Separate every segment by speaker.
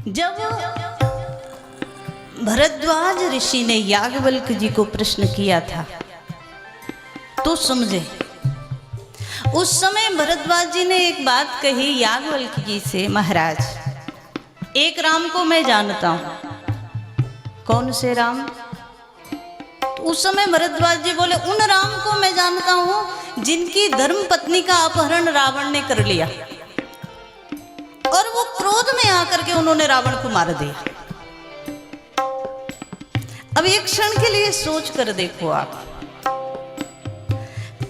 Speaker 1: जब भरद्वाज ऋषि ने याज्ञवल्क्य जी को प्रश्न किया था तो समझे। उस समय भरद्वाज जी ने एक बात कही याज्ञवल्क्य जी से, महाराज एक राम को मैं जानता हूं। कौन से राम? तो उस समय भरद्वाज जी बोले, उन राम को मैं जानता हूं जिनकी धर्म पत्नी का अपहरण रावण ने कर लिया और वो क्रोध में आकर के उन्होंने रावण को मार दिया। अब एक क्षण के लिए सोच कर देखो आप,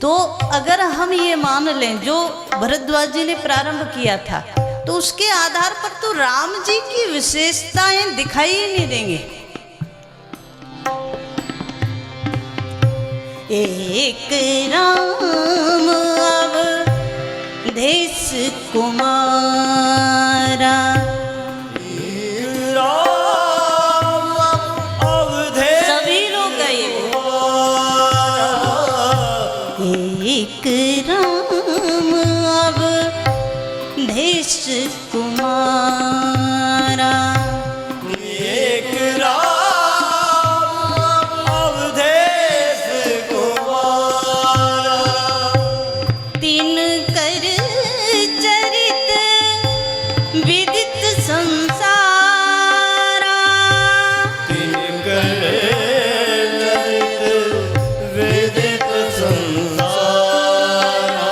Speaker 1: तो अगर हम ये मान लें जो भरद्वाज जी ने प्रारंभ किया था तो उसके आधार पर तो राम जी की विशेषताएं दिखाई ही नहीं देंगे। एक राम अवधेश कुमारा, सभी लोग गए। एक राम अवधेश कुमारा,
Speaker 2: एक राम अवधेश कुमारा,
Speaker 1: तीन कर चरित विदित संसारा,
Speaker 2: तीन कर चरित विदित संसारा,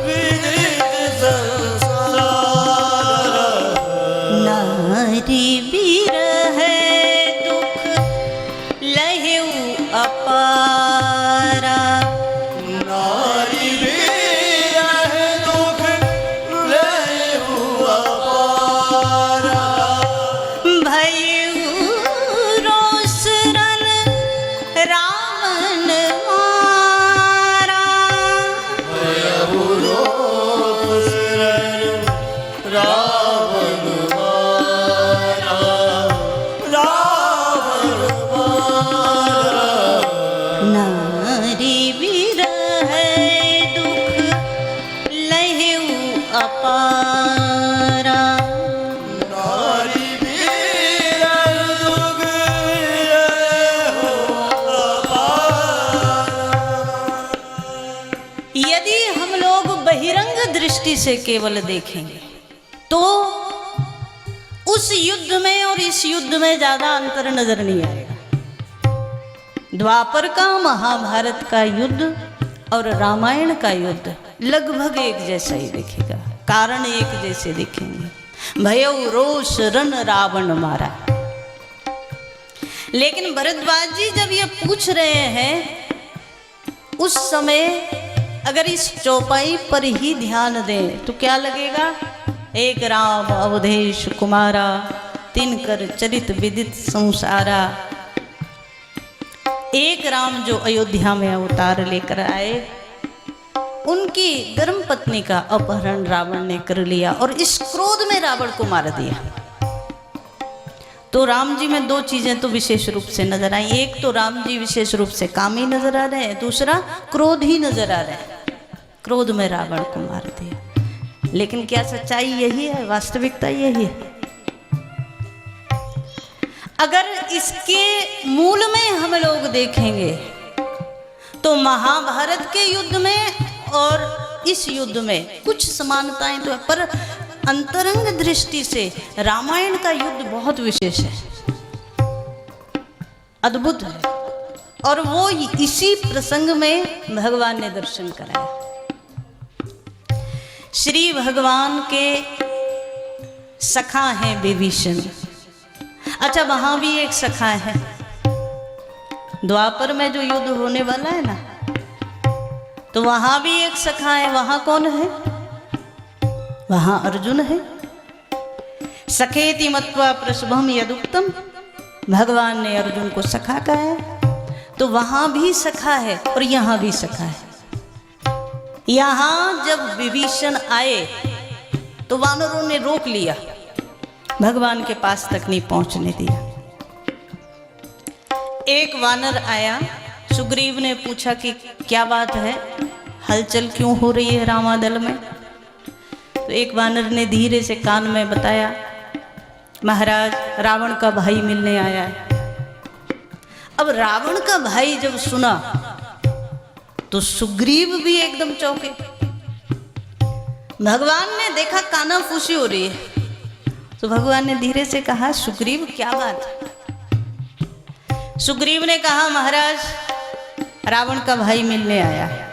Speaker 2: विदित संसारा,
Speaker 1: नारी विरह दुख लहेउ अपारा,
Speaker 2: नारी विरह दुख लहेउ अपारा,
Speaker 1: भयउ रोष रन रावण मारा,
Speaker 2: भयउ रोष रन रावण मारा, रावण मारा,
Speaker 1: नारी विरह दुख लहेउ अपारा,
Speaker 2: नारी विरह दुख लहेउ अपारा।
Speaker 1: यदि हम लोग बहिरंग दृष्टि से केवल देखेंगे तो उस युद्ध में और इस युद्ध में ज्यादा अंतर नजर नहीं आएगा। द्वापर का महाभारत का युद्ध और रामायण का युद्ध लगभग एक जैसा ही दिखेगा, कारण एक जैसे दिखेंगे। भयउ रोष रन रावण मारा। लेकिन भरद्वाज जी जब ये पूछ रहे हैं उस समय अगर इस चौपाई पर ही ध्यान दें तो क्या लगेगा? एक राम अवधेश कुमारा, तीन कर चरित विदित संसारा। एक राम जो अयोध्या में अवतार लेकर आए, उनकी धर्मपत्नी का अपहरण रावण ने कर लिया और इस क्रोध में रावण को मार दिया। तो राम जी में दो चीजें तो विशेष रूप से नजर आई। एक तो राम जी विशेष रूप से कामी नजर आ रहे हैं, दूसरा क्रोध ही नजर आ रहे हैं। क्रोध में रावण को मार दिया। लेकिन क्या सच्चाई यही है? वास्तविकता यही है? अगर इसके मूल में हम लोग देखेंगे तो महाभारत के युद्ध में और इस युद्ध में कुछ समानताएं तो है, पर अंतरंग दृष्टि से रामायण का युद्ध बहुत विशेष है, अद्भुत है। और वो इसी प्रसंग में भगवान ने दर्शन कराया। श्री भगवान के सखा हैं विभीषण। अच्छा, वहां भी एक सखा है। द्वापर में जो युद्ध होने वाला है ना, तो वहां भी एक सखा है। वहां कौन है? वहां अर्जुन है। सखेति मत्वा प्रसभम यदुक्तम, भगवान ने अर्जुन को सखा कहा है। तो वहां भी सखा है और यहां भी सखा है। यहां जब विभीषण आए तो वानरों ने रोक लिया, भगवान के पास तक नहीं पहुंचने दिया। एक वानर आया, सुग्रीव ने पूछा कि क्या बात है, हलचल क्यों हो रही है रामादल में? तो एक वानर ने धीरे से कान में बताया महाराज रावण का भाई मिलने आया है। अब रावण का भाई जब सुना तो सुग्रीव भी एकदम चौंके। भगवान ने देखा कानाफूसी हो रही है, तो भगवान ने धीरे से कहा, सुग्रीव क्या बात है? सुग्रीव ने कहा, महाराज रावण का भाई मिलने आया है।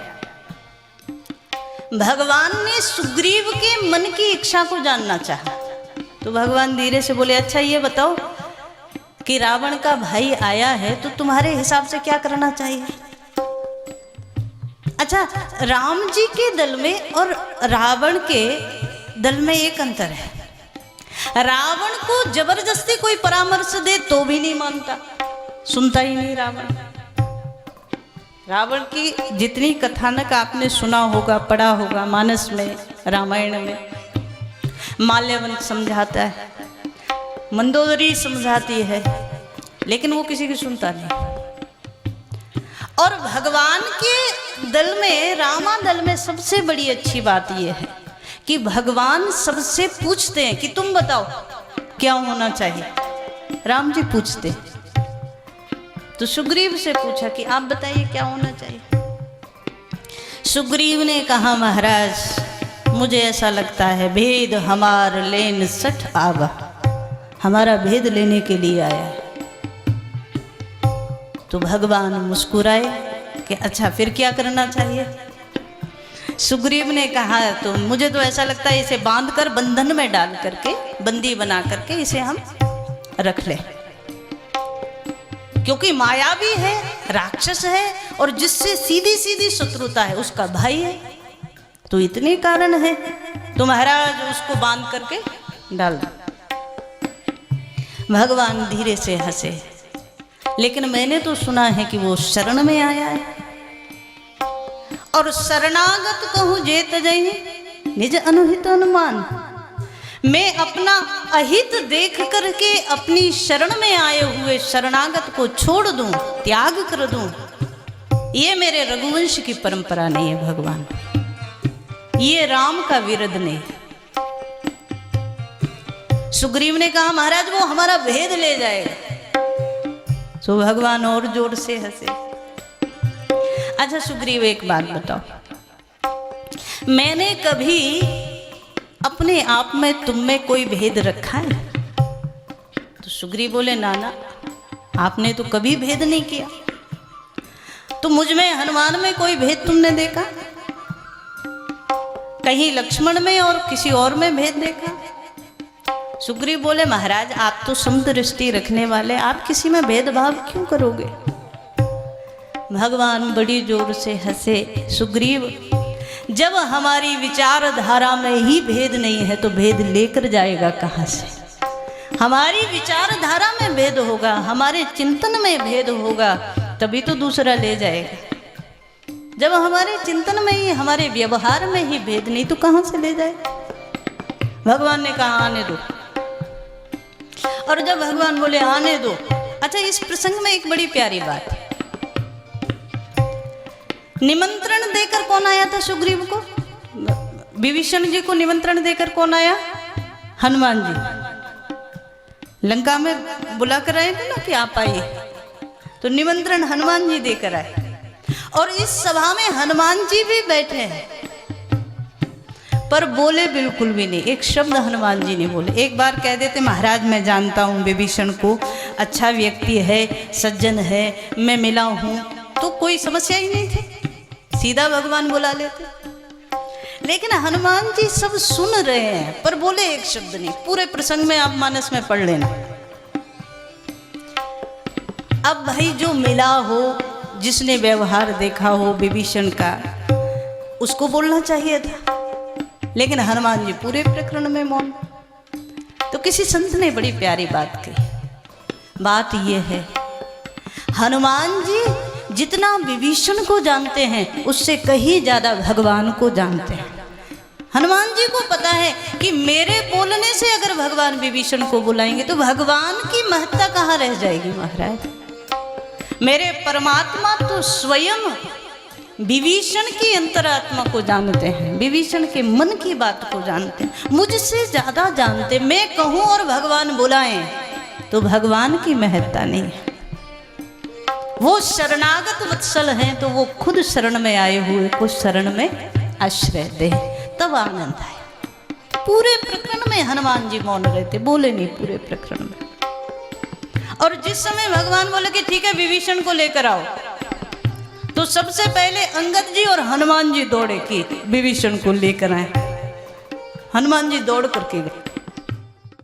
Speaker 1: भगवान ने सुग्रीव के मन की इच्छा को जानना चाहा, तो भगवान धीरे से बोले, अच्छा ये बताओ कि रावण का भाई आया है तो तुम्हारे हिसाब से क्या करना चाहिए? अच्छा, राम जी के दल में और रावण के दल में एक अंतर है। रावण को जबरदस्ती कोई परामर्श दे तो भी नहीं मानता, सुनता ही नहीं रावण। रावण की जितनी कथानक आपने सुना होगा, पढ़ा होगा मानस में, रामायण में, माल्यवंत समझाता है, मंदोदरी समझाती है, लेकिन वो किसी की सुनता नहीं। और भगवान के दल में, रामा दल में सबसे बड़ी अच्छी बात यह है कि भगवान सबसे पूछते हैं कि तुम बताओ क्या होना चाहिए। राम जी पूछते, तो सुग्रीव से पूछा कि आप बताइए क्या होना चाहिए। सुग्रीव ने कहा, महाराज मुझे ऐसा लगता है भेद हमार लेन सठ आवा, हमारा भेद लेने के लिए आया है। तो भगवान मुस्कुराए कि अच्छा फिर क्या करना चाहिए। सुग्रीव ने कहा, तो मुझे तो ऐसा लगता है इसे बांध कर बंधन में डाल करके, बंदी बना करके इसे हम रख ले, क्योंकि मायावी है, राक्षस है, और जिससे सीधी सीधी शत्रुता है उसका भाई है। तो इतने कारण है, तो महाराज उसको बांध करके डाल दो। भगवान धीरे से हंसे, लेकिन मैंने तो सुना है कि वो शरण में आया है, और शरणागत कहूँ जेत जई निज अनुहित अनुमान। मैं अपना अहित देख करके अपनी शरण में आए हुए शरणागत को छोड़ दूं, त्याग कर दूं, ये मेरे रघुवंश की परंपरा नहीं है भगवान, ये राम का विरध नहीं। सुग्रीव ने कहा, महाराज वो हमारा भेद ले जाएगा। तो भगवान और जोर से हंसे। अच्छा सुग्रीव एक बात बताओ, मैंने कभी अपने आप में तुम में कोई भेद रखा है? तो सुग्रीव बोले, नाना आपने तो कभी भेद नहीं किया। तो मुझ में हनुमान में कोई भेद तुमने देखा? कहीं लक्ष्मण में और किसी और में भेद देखा? सुग्रीव बोले, महाराज आप तो समदृष्टि रखने वाले, आप किसी में भेदभाव क्यों करोगे? भगवान बड़ी जोर से हंसे। सुग्रीव, जब हमारी विचारधारा में ही भेद नहीं है तो भेद लेकर जाएगा कहाँ से? हमारी विचारधारा में भेद होगा, हमारे चिंतन में भेद होगा, तभी तो दूसरा ले जाएगा। जब हमारे चिंतन में ही, हमारे व्यवहार में ही भेद नहीं तो कहाँ से ले जाए? भगवान ने कहा, आने दो। और जब भगवान बोले आने दो, अच्छा इस प्रसंग में एक बड़ी प्यारी बात है। निमंत्रण देकर कौन आया था सुग्रीव को? विभीषण जी को निमंत्रण देकर कौन आया? हनुमान जी। लंका में बुला कर आए थे ना कि आप आइए, तो निमंत्रण हनुमान जी देकर आए, और इस सभा में हनुमान जी भी बैठे हैं, पर बोले बिल्कुल भी नहीं, एक शब्द हनुमान जी ने बोले। एक बार कह देते, महाराज मैं जानता हूँ विभीषण को, अच्छा व्यक्ति है, सज्जन है, मैं मिला हूँ, तो कोई समस्या ही नहीं थी, सीधा भगवान बुला लेते। लेकिन हनुमान जी सब सुन रहे हैं पर बोले एक शब्द नहीं। पूरे प्रसंग में आप मानस में पढ़ लेना। अब भाई जो मिला हो, जिसने व्यवहार देखा हो विभीषण का, उसको बोलना चाहिए था, लेकिन हनुमान जी पूरे प्रकरण में मौन। तो किसी संत ने बड़ी प्यारी बात कही। बात यह है, हनुमान जी जितना विभीषण को जानते हैं उससे कहीं ज्यादा भगवान को जानते हैं। हनुमान जी को पता है कि मेरे बोलने से अगर भगवान विभीषण को बुलाएंगे तो भगवान की महत्ता कहाँ रह जाएगी महाराज। मेरे परमात्मा तो स्वयं विभीषण की अंतरात्मा को जानते हैं, विभीषण के मन की बात को जानते हैं, मुझसे ज्यादा जानते। मैं कहूं और भगवान बुलाएं तो भगवान की महत्ता नहीं है। वो शरणागत वत्सल हैं तो वो खुद शरण में आए हुए को शरण में आश्रय दे, तब आनंद आया। पूरे प्रकरण में हनुमान जी मौन रहते, बोले नहीं पूरे प्रकरण में। और जिस समय भगवान बोले कि ठीक है विभीषण को लेकर आओ, तो सबसे पहले अंगद जी और हनुमान जी दौड़े कि विभीषण को लेकर आए। हनुमान जी दौड़ करके गए।